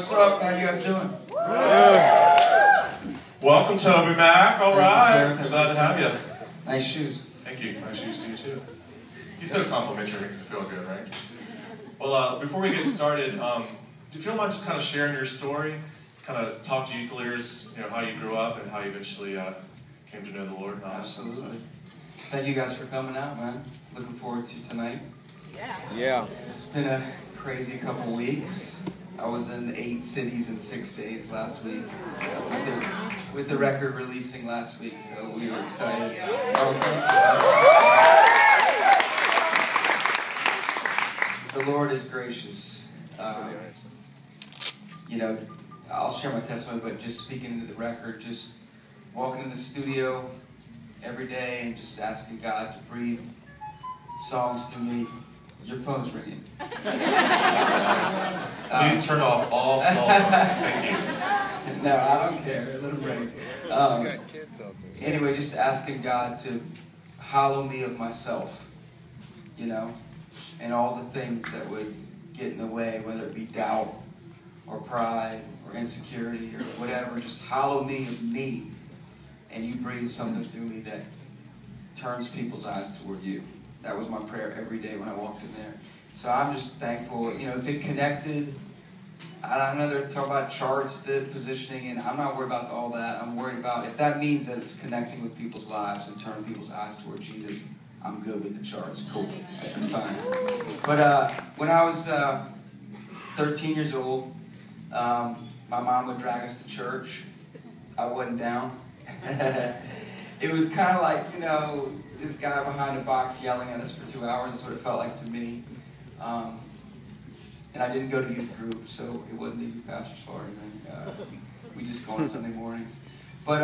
What's up? How you guys doing? Welcome, TobyMac. All right. Thank you, Glad to have you. Nice shoes. Thank you. Nice shoes to you, too. You said complimentary makes me feel good, right? Well, before we get started, if you don't mind just kind of sharing your story, kind of talk to youth leaders, how you grew up and how you eventually came to know the Lord. Absolutely. Thank you guys for coming out, man. Looking forward to tonight. Yeah. It's been a crazy couple weeks. I was in 8 cities in 6 days last week with the record releasing last week, so we were excited. The Lord is gracious. I'll share my testimony, but just speaking into the record, just walking in the studio every day and just asking God to breathe songs through me. Your phone's ringing. Please turn off all cell phones. Thank you. No, I don't care. Let them ring. Anyway, just asking God to hollow me of myself, and all the things that would get in the way, whether it be doubt or pride or insecurity or whatever. Just hollow me of me, and you breathe something through me that turns people's eyes toward you. That was my prayer every day when I walked in there. So I'm just thankful. If it connected, I know they're talking about charts, the positioning, and I'm not worried about all that. I'm worried about if that means that it's connecting with people's lives and turning people's eyes toward Jesus, I'm good with the charts. Cool. That's fine. But when I was 13 years old, my mom would drag us to church. I wasn't down. It was kind of like, this guy behind a box yelling at us for 2 hours. That's what it felt like to me. And I didn't go to youth group, so it wasn't the youth pastor's fault or anything. We just go on Sunday mornings. But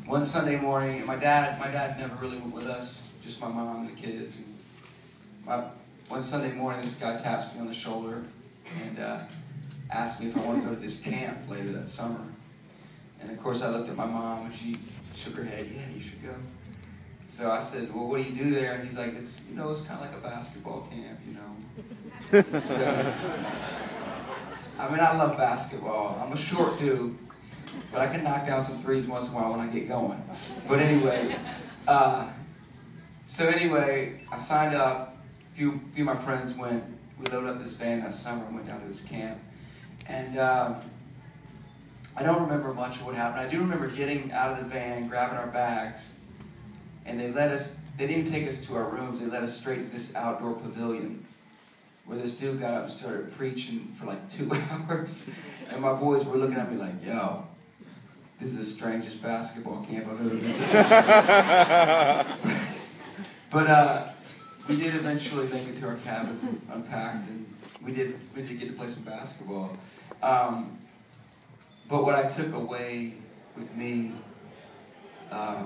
one Sunday morning, my dad never really went with us, just my mom and the kids. And one Sunday morning, this guy taps me on the shoulder and asked me if I want to go to this camp later that summer. And of course, I looked at my mom and she shook her head. Yeah, you should go. So I said, well, what do you do there? And he's like, it's kind of like a basketball camp, So, I love basketball. I'm a short dude, but I can knock down some threes once in a while when I get going. But anyway, I signed up. A few of my friends went. We loaded up this van that summer and went down to this camp. And I don't remember much of what happened. I do remember getting out of the van, grabbing our bags, and they didn't even take us to our rooms, they led us straight to this outdoor pavilion where this dude got up and started preaching for like 2 hours. And my boys were looking at me like, yo, this is the strangest basketball camp I've ever been to. But we did eventually make it to our cabins and unpacked, and we did get to play some basketball. But what I took away with me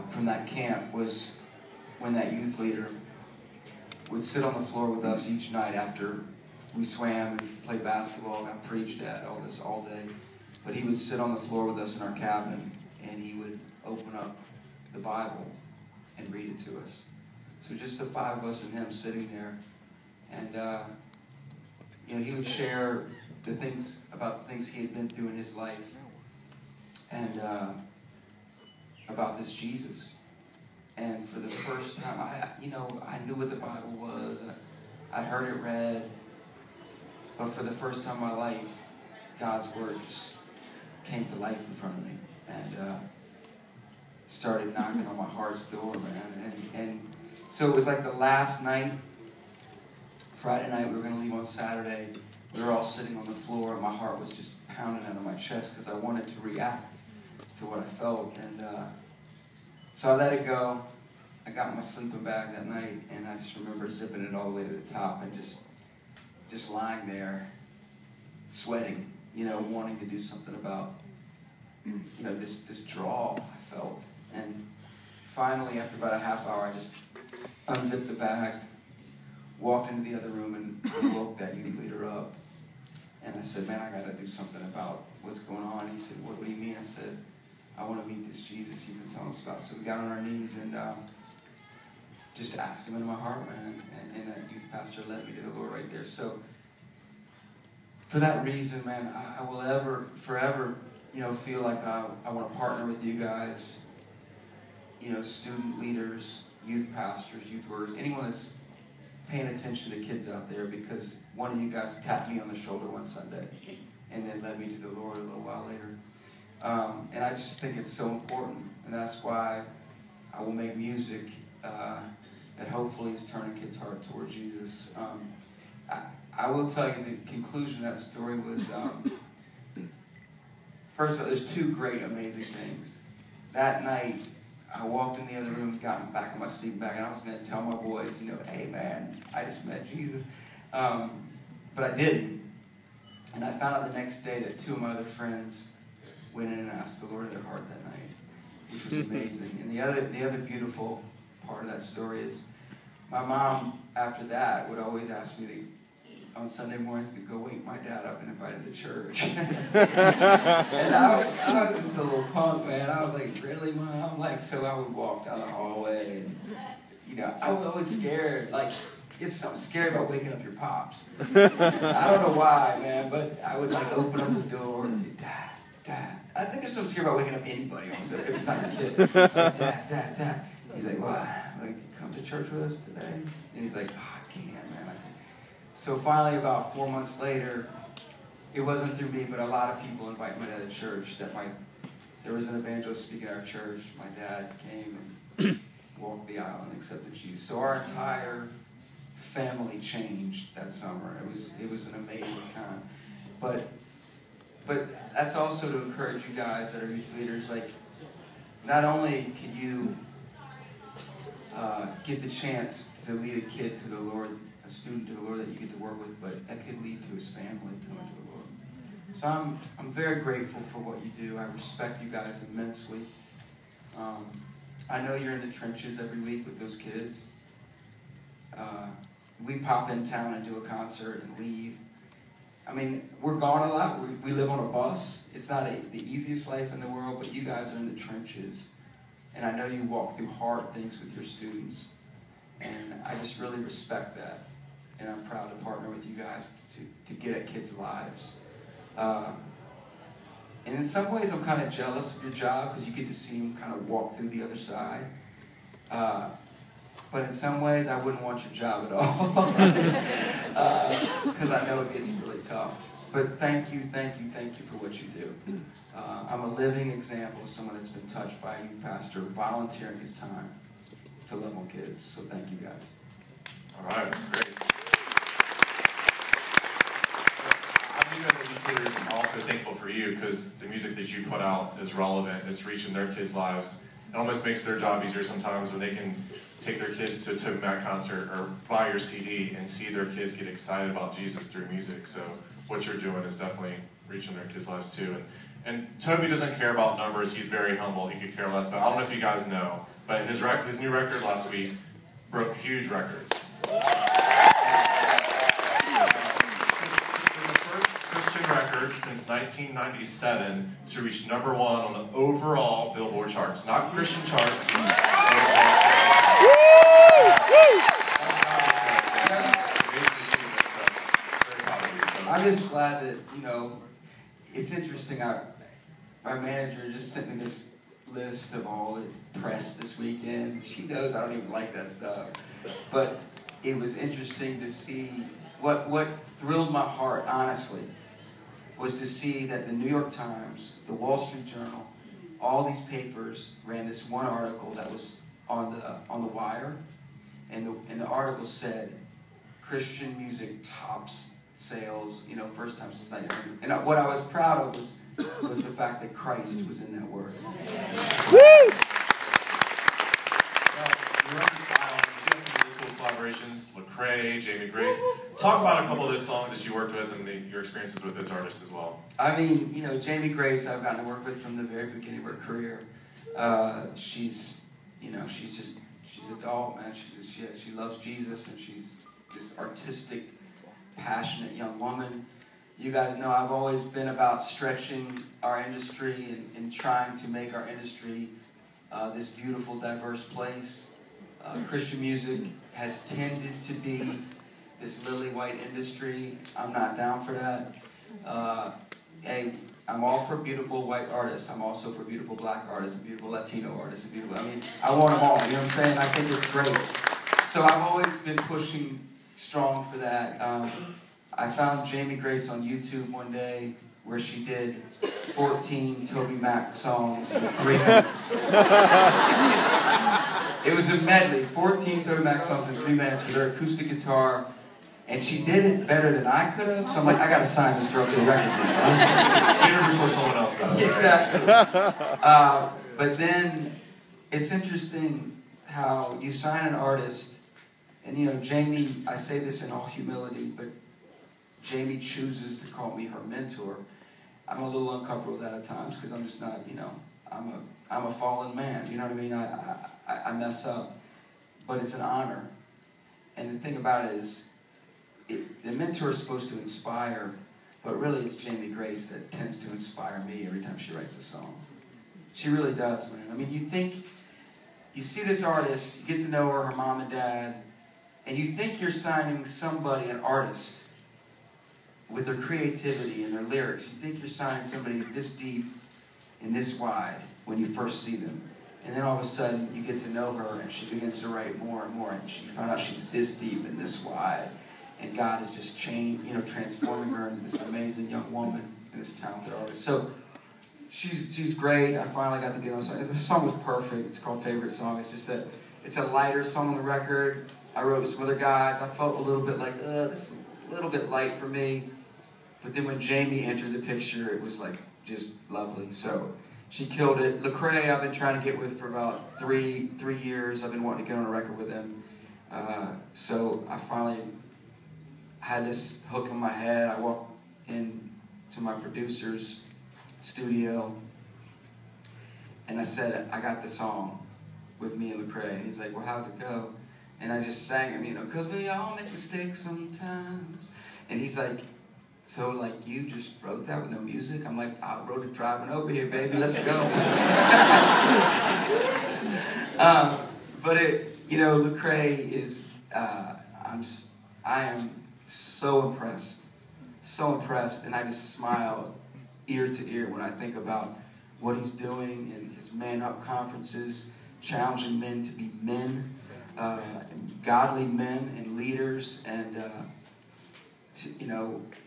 from that camp was when that youth leader would sit on the floor with us each night after we swam and played basketball, got preached at, all this all day. But he would sit on the floor with us in our cabin, and he would open up the Bible and read it to us. So just the 5 of us and him sitting there, and he would share about the things he had been through in his life, and about this Jesus. And for the first time, I knew what the Bible was. I'd heard it read. But for the first time in my life, God's Word just came to life in front of me. And started knocking on my heart's door, man. And so it was like the last night, Friday night, we were going to leave on Saturday. We were all sitting on the floor, and my heart was just pounding out of my chest because I wanted to react to what I felt. And so I let it go. I got my sleeping bag that night, and I just remember zipping it all the way to the top and just lying there, sweating, wanting to do something about, this draw I felt. And finally, after about a half hour, I just unzipped the bag, walked into the other room, and woke that youth leader up. And I said, man, I got to do something about what's going on. He said, what do you mean? I said, I want to meet this Jesus you've been telling us about. So we got on our knees and just asked him into my heart, man. And that youth pastor led me to the Lord right there. So for that reason, man, I will forever, feel like I want to partner with you guys, student leaders, youth pastors, youth workers, anyone that's paying attention to kids out there, because one of you guys tapped me on the shoulder one Sunday and then led me to the Lord a little while later. And I just think it's so important, and that's why I will make music that hopefully is turning kids' heart towards Jesus. I will tell you the conclusion of that story was, first of all, there's two great, amazing things. That night, I walked in the other room, got back in my seat back, and I was going to tell my boys, hey man, I just met Jesus. But I didn't. And I found out the next day that two of my other friends went in and asked the Lord in their heart that night, which was amazing. And the other beautiful part of that story is my mom, after that, would always ask me on Sunday mornings to go wake my dad up and invite him to church. And I was just a little punk, man. I was like, really, Mom? So I would walk down the hallway, and, I was always scared. It's something scary about waking up your pops. I don't know why, man, but I would, open up his door and say, Dad. I think there's something scary about waking up anybody almost, if it's not your kid. Dad. He's like, what? Come to church with us today? And he's like, I can't, man. So finally, about 4 months later, it wasn't through me, but a lot of people invited my dad to church. There was an evangelist speaking at our church. My dad came and walked the aisle and accepted Jesus. So our entire family changed that summer. It was an amazing time. But that's also to encourage you guys that are youth leaders. Not only can you get the chance to lead a kid to the Lord, a student to the Lord that you get to work with, but that could lead to his family coming to the Lord. So I'm very grateful for what you do. I respect you guys immensely. I know you're in the trenches every week with those kids. We pop in town and do a concert and leave. I mean, we're gone a lot. We live on a bus. It's not the easiest life in the world, but you guys are in the trenches. And I know you walk through hard things with your students. And I just really respect that. And I'm proud to partner with you guys to get at kids' lives. And in some ways, I'm kind of jealous of your job because you get to see them kind of walk through the other side. But in some ways, I wouldn't want your job at all. Because I know it gets really tough. But thank you for what you do. I'm a living example of someone that's been touched by a youth pastor volunteering his time to love on kids. So thank you guys. All right, great. I'm even educators and also thankful for you because the music that you put out is relevant. It's reaching their kids' lives. It almost makes their job easier sometimes when they can take their kids to a TobyMac concert or buy your CD and see their kids get excited about Jesus through music. So what you're doing is definitely reaching their kids' lives too. And Toby doesn't care about numbers. He's very humble. He could care less. But I don't know if you guys know, but his new record last week broke huge records. Record since 1997 to reach #1 on the overall Billboard charts, not Christian charts. I'm just glad that, it's interesting. Our manager just sent me this list of all the press this weekend. She knows I don't even like that stuff. But it was interesting to see what thrilled my heart, honestly, was to see that the New York Times, the Wall Street Journal, all these papers ran this one article that was on the wire, and the article said, Christian music tops sales, first time since 1900. And what I was proud of was the fact that Christ was in that word. Woo! Collaborations, Lecrae, Jamie Grace. Talk about a couple of those songs that you worked with and your experiences with those artists as well. I mean, Jamie Grace, I've gotten to work with from the very beginning of her career. She's a doll, man. She loves Jesus, and she's this artistic, passionate young woman. You guys know I've always been about stretching our industry and trying to make our industry this beautiful, diverse place. Christian music has tended to be this lily white industry. I'm not down for that. Hey, I'm all for beautiful white artists. I'm also for beautiful black artists and beautiful Latino artists and beautiful. I mean, I want them all. You know what I'm saying? I think it's great. So I've always been pushing strong for that. I found Jamie Grace on YouTube one day where she did 14 TobyMac songs in 3 minutes. It was a medley, 14 TobyMac songs in 3 minutes with her acoustic guitar, and she did it better than I could have, so I'm like, I gotta sign this girl to a record deal. Get her before someone else does. Exactly. But then, it's interesting how you sign an artist, and you know, Jamie, I say this in all humility, but Jamie chooses to call me her mentor. I'm a little uncomfortable with that at times, because I'm just not, you know, I'm a fallen man, you know what I mean? I mess up, but it's an honor. And the thing about it is, the mentor is supposed to inspire, but really it's Jamie Grace that tends to inspire me every time she writes a song. She really does, man. I mean, you see this artist, you get to know her mom and dad, and you think you're signing somebody, an artist, with their creativity and their lyrics. You think you're signing somebody this deep and this wide when you first see them. And then all of a sudden, you get to know her, and she begins to write more and more, and you find out she's this deep and this wide. And God is just transforming her into this amazing young woman and this talented artist. So she's great. I finally got to get on the song. The song was perfect. It's called Favorite Song. It's just that it's a lighter song on the record. I wrote with some other guys. I felt a little bit like, this is a little bit light for me. But then when Jamie entered the picture, it was like just lovely. So she killed it. Lecrae, I've been trying to get with for about three years. I've been wanting to get on a record with him. So I finally had this hook in my head. I walked in to my producer's studio, and I said, I got the song with me and Lecrae. And he's like, well, how's it go? And I just sang him, you know, because we all make mistakes sometimes. And he's like, so, like, you just wrote that with no music? I'm like, I wrote it driving over here, baby. Let's go. But Lecrae is, I am so impressed, and I just smile ear to ear when I think about what he's doing in his Man Up conferences, challenging men to be men, and godly men and leaders, and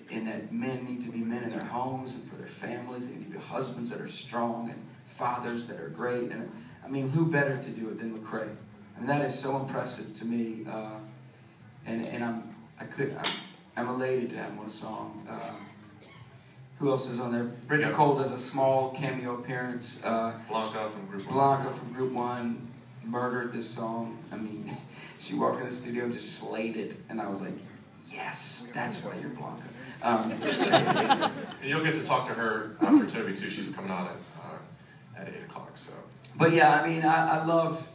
and that men need to be men in their homes and for their families. They need to be husbands that are strong and fathers that are great. And I mean, who better to do it than Lecrae? And that is so impressive to me. And I'm elated to have him on a song. Who else is on there? Brittany Cole does a small cameo appearance. Blanca from Group 1 murdered this song. I mean, she walked in the studio and just slayed it, and I was like, yes, that's why you're Blanca. And you'll get to talk to her after Toby too. She's coming on at 8 o'clock. So. But yeah, I mean, I love,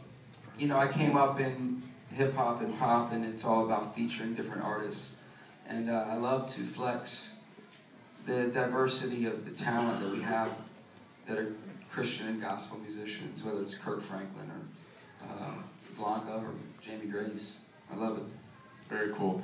I came up in hip hop and pop, and it's all about featuring different artists, and I love to flex the diversity of the talent that we have that are Christian and gospel musicians, whether it's Kirk Franklin or Blanca or Jamie Grace. I love it. Very cool.